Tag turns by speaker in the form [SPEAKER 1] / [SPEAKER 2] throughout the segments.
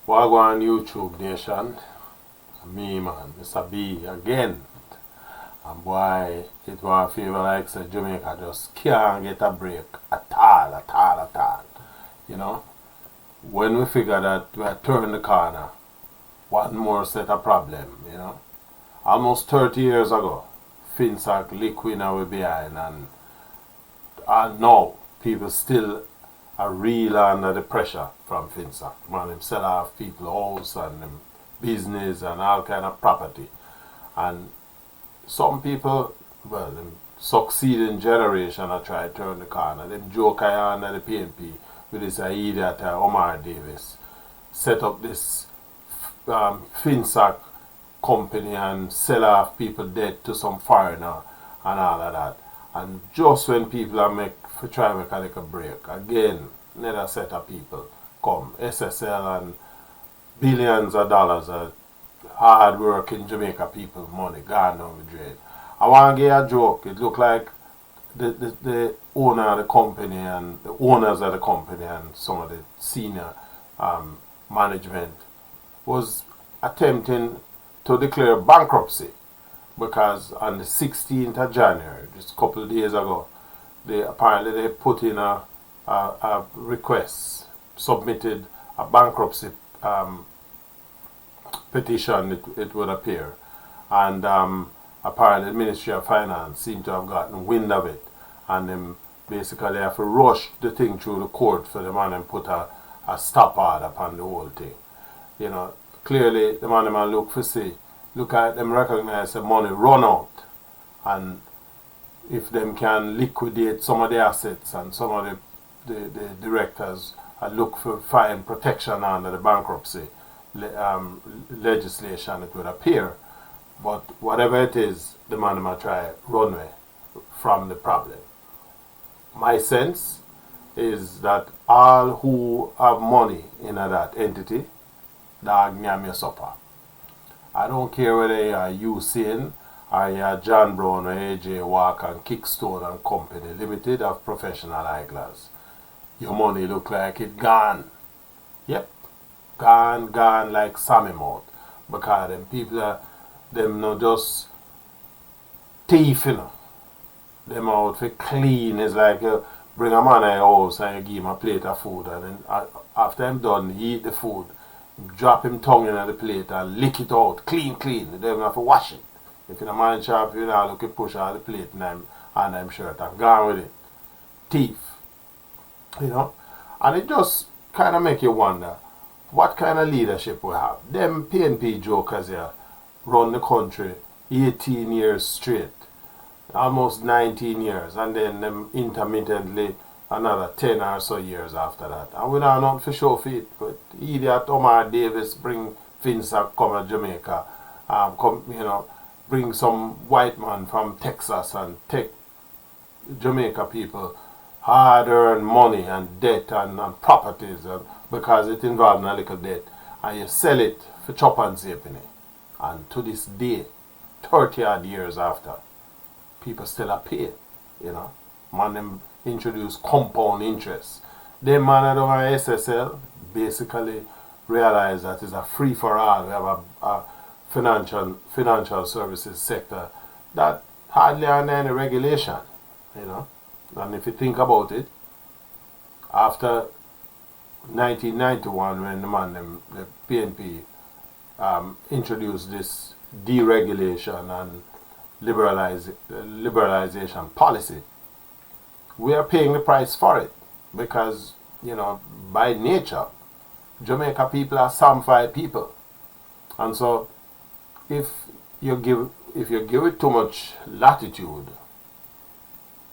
[SPEAKER 1] Wagwan YouTube Nation, me man, Mr. B again. And boy, it was feel like say Jamaica just can't get a break at all. You know, when we figure that we had turned the corner, one more set of problem, you know. Almost 30 years ago, FinSac liquid our behind and now people still are real under the pressure from FinSac. Man, them sell off people house and them business and all kind of property. And some people, well, them succeeding generation are try to turn the corner. Them joke under the PNP with this idiot Omar Davis. Set up this FinSac company and sell off people dead to some foreigner and all of that. And just when people are try to make a little break, again, another set of people come. SSL and billions of dollars of hard working Jamaica people money gone down the drain. I want to give a joke. It looked like the owner of the company and the owners of the company and some of the senior management was attempting to declare bankruptcy because on the 16th of January, just a couple of days ago, apparently they put in a request, submitted a bankruptcy petition, it would appear. And apparently the Ministry of Finance seemed to have gotten wind of it. And them basically have to rush the thing through the court for the man and put a stop order upon the whole thing. You know, clearly the man look at them, recognize the money run out. And if them can liquidate some of the assets and some of the directors look for find protection under the bankruptcy legislation, it would appear. But whatever it is, the man might try run away from the problem. My sense is that all who have money in that entity, dog nyam your supper. I don't care whether you are Usain or you are John Brown or AJ Walker and Kickstone and Company Limited of professional eyeglass. Your money look like it gone. Yep. Gone like Sammy mouth. Because them people them not just thief, you know. Them out for clean. It's like you bring a man in your house and you give him a plate of food and then after him done, he eat the food, drop him tongue in the plate and lick it out, clean. They don't have to wash it. If you're a man sharp, you know, look at push out the plate and I'm shirt and gone with it. Thief. You know? And it just kind of make you wonder what kind of leadership we have. Them PNP jokers here run the country 18 years straight, almost 19 years, and then them intermittently another 10 or so years after that. And we don't know for sure feet, but idiot Omar Davis bring FinSac come to Jamaica, bring some white man from Texas and take Jamaica people hard-earned money and debt and properties because it involves a little debt, and you sell it for chop and say penny. And to this day, 30 odd years after, people still are paid, you know. Man, them introduce compound interest. Them man down on SSL basically realize that it's a free for all. We have a financial services sector that hardly under any regulation, you know. And if you think about it, after 1991, when the PNP introduced this deregulation and liberalization policy, we are paying the price for it because, you know, by nature, Jamaica people are samfied people, and so if you give it too much latitude,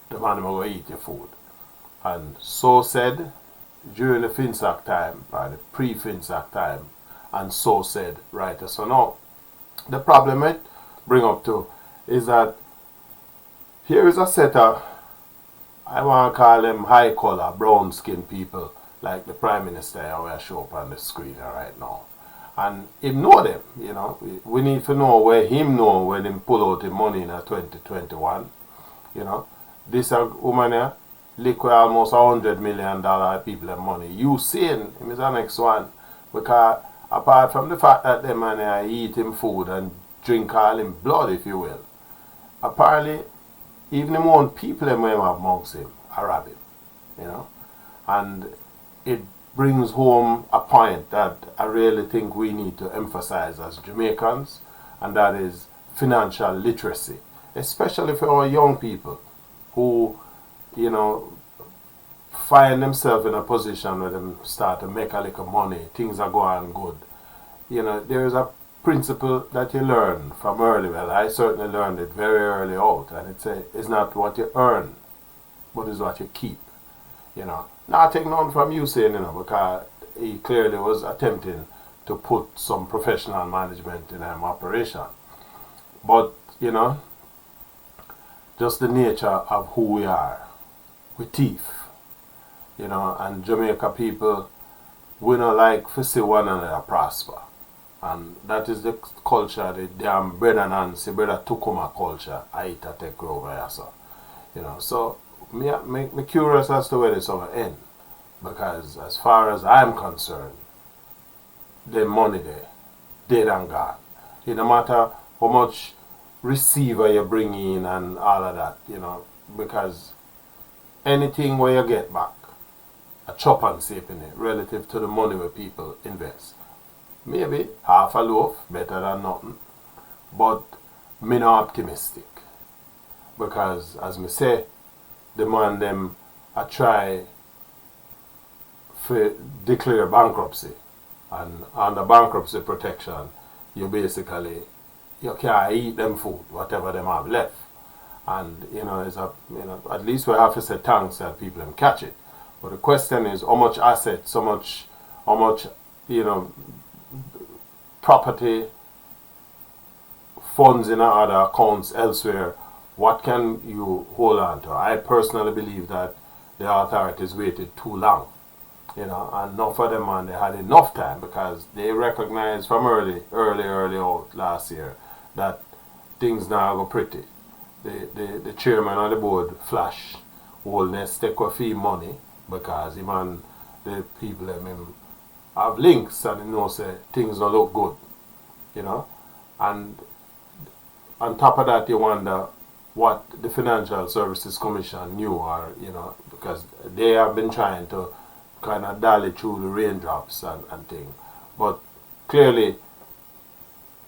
[SPEAKER 1] the man will eat your food. And so said during the FinSac time, or the pre-FinSac time, and so said right so now. The problem it bring up to is that here is a set of, I want to call them high color, brown skinned people, like the Prime Minister I will show up on the screen right now. And him know them, you know. We need to know where him know when him pull out the money in 2021, you know. This woman here, liquid almost $100 million people have money. You seeing him is the next one. Because Apart from the fact that them man are eating food and drink all him blood, if you will, apparently even him own people them him have amongst him are rob him, you know. And it brings home a point that I really think we need to emphasize as Jamaicans, and that is financial literacy, especially for our young people who, you know, find themselves in a position where they start to make a little money, things are going good. You know, there is a principle that you learn from early. Well, I certainly learned it very early out, and it's not what you earn, but it's what you keep. You know, not taking on from you saying, you know, because he clearly was attempting to put some professional management in operation. But, you know, just the nature of who we are. We thief, you know, and Jamaica people, we don't like to see one another prosper. And that is the culture, the damn brother Nancy, brother Tukuma culture, I take over here, so. You know, so me curious as to where this will end. Because as far as I'm concerned, the money there, dead and gone. It no matter how much receiver you bring in and all of that, you know, because anything where you get back, a chop and save in it, relative to the money where people invest. Maybe half a loaf, better than nothing. But me not optimistic. Because as me say, the man them I try to declare bankruptcy. And under bankruptcy protection, you basically, you can't eat them food, whatever them have left. And, you know, at least we have to say thanks that people can catch it. But the question is how much assets, how much, you know, property, funds in other accounts elsewhere, what can you hold on to? I personally believe that the authorities waited too long. You know, and not for them, and they had enough time because they recognized from early out last year that things now go pretty. The chairman of the board flash wholeness take a fee money because him and the people him have links and he knows say things don't look good. You know? And on top of that you wonder what the Financial Services Commission knew, or, you know, because they have been trying to kind of dally through the raindrops and things. But clearly,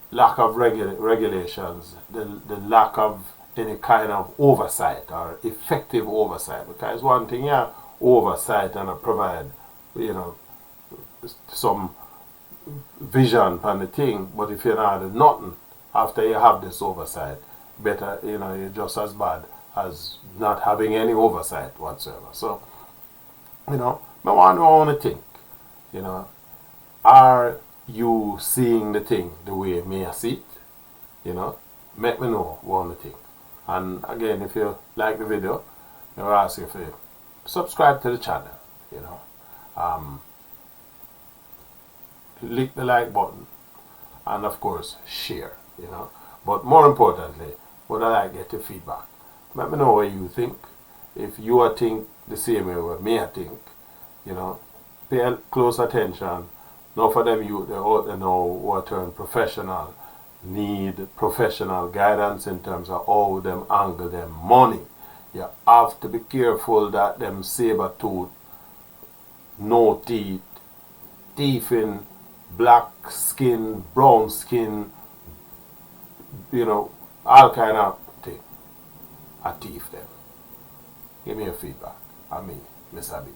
[SPEAKER 1] lack of regulations, the lack of any kind of oversight or effective oversight. Because one thing, yeah, oversight and provide, you know, some vision on the thing, but if you're not doing nothing after you have this oversight, better, you know, you're just as bad as not having any oversight whatsoever. So, you know, I want to think, you know, are you seeing the thing the way me I see it? You know, make me know what you think. And again, if you like the video, I will ask you to subscribe to the channel, you know. Click the like button and of course share, you know. But more importantly, would I like get your feedback? Let me know what you think. If you think the same way what me I think, you know, pay close attention. Not for them you they ought to know what turn professional, need professional guidance in terms of how them angle them money. You have to be careful that them saber tooth, no teeth, teeth in black skin, brown skin, you know, all kind of thing. I thief them. Give me your feedback. I mean, Mr. B.